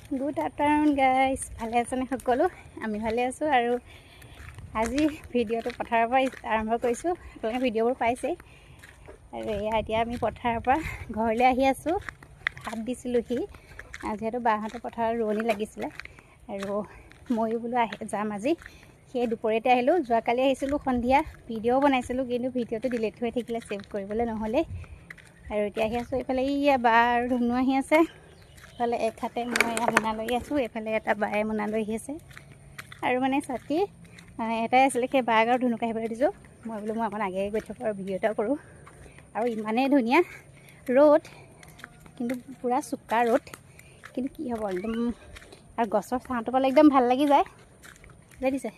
Good afternoon guys, ভালে আছেনে সকলো? আমি ভালে আছোঁ। আৰু আজি ভিডিঅ'টো পথাৰৰ পৰা আৰম্ভ কৰিছোঁ। আপোনালোকে ভিডিঅ'বোৰ পাইছেই। আৰু এতিয়া আমি পথাৰৰ পৰা ঘৰলৈ আহি আছোঁ। ভাত দিছিলোঁহি, যিহেতু বাহঁতৰ পথাৰত ৰোৱনি লাগিছিলে আৰু ময়ো বোলো যাম আজি। সেই দুপৰীয়াতে আহিলোঁ। যোৱাকালি আহিছিলোঁ সন্ধিয়া, ভিডিঅ'ও বনাইছিলোঁ, কিন্তু ভিডিঅ'টো ডিলিট হৈ থাকিলে, ছেভ কৰিবলৈ নহ'লে। আৰু এতিয়া আহি আছোঁ। এইফালে বা আৰু ধুনু আহি আছে। এইফালে এক হাতে মই মোনা লৈ আছোঁ, এইফালে এটা বায়ে মোনা লৈ আহি আছে। আৰু মানে ছাতি এটাই আছিলে, সেই বাক আৰু ধুনুক আহিবলৈ দিছোঁ। মই বোলো মই অকণ আগে গৈ থাকোঁ আৰু ভিডিঅ' এটাও কৰোঁ। আৰু ইমানেই ধুনীয়া ৰ'দ, কিন্তু পূৰা চোকা ৰ'দ, কিন্তু কি হ'ব একদম। আৰু গছৰ ছাঁটো পালে একদম ভাল লাগি যায়। বুজিছে,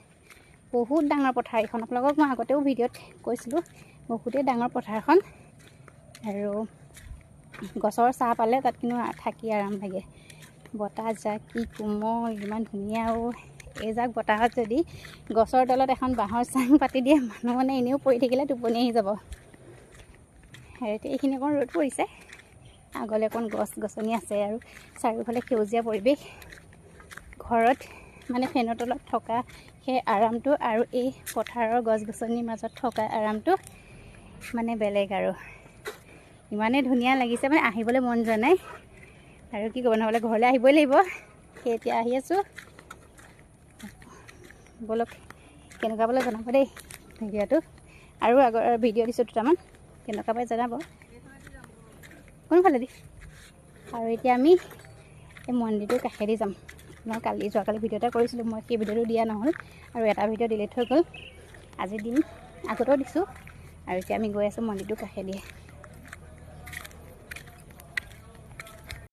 বহুত ডাঙৰ পথাৰ এইখন। আপোনালোকক মই আগতেও ভিডিঅ'ত কৈছিলোঁ, বহুতেই ডাঙৰ পথাৰখন। আৰু গছৰ ছাঁ পালে তাত কিন্তু থাকি আৰাম লাগে। বতাহ যাক কি কোমল, ইমান ধুনীয়া। আৰু এইজাক বতাহত যদি গছৰ তলত এখন বাঁহৰ চাং পাতি দিয়ে, মানুহ মানে এনেও পৰি থাকিলে টোপনি আহি যাব। আৰু এতিয়া এইখিনি অকণ ৰ'দ পৰিছে, আগলৈ অকণ গছ গছনি আছে আৰু চাৰিওফালে সেউজীয়া পৰিৱেশ। ঘৰত মানে ফেনৰ তলত থকা সেই আৰামটো আৰু এই পথাৰৰ গছ গছনিৰ মাজত থকা আৰামটো মানে বেলেগ। আৰু ইমানেই ধুনীয়া লাগিছে, মানে আহিবলৈ মন যোৱা নাই। আৰু কি ক'ব, নহ'লে ঘৰলৈ আহিবই লাগিব। সেই এতিয়া আহি আছোঁ। বলক কেনেকুৱা পালে জনাব দেই ভিডিঅ'টো। আৰু আগৰ ভিডিঅ' দিছোঁ দুটামান, কেনেকুৱা পাই জনাব। কোনফালে দি? আৰু এতিয়া আমি এই মন্দিৰটোৰ কাষেদি যাম। মই যোৱাকালি ভিডিঅ' এটা কৰিছিলোঁ, মই সেই ভিডিঅ'টো দিয়া নহ'ল আৰু এটা ভিডিঅ' ডিলিট হৈ গ'ল। আজি দিম, আগতেও দিছোঁ। আৰু এতিয়া আমি গৈ আছোঁ মন্দিৰটোৰ কাষেদি।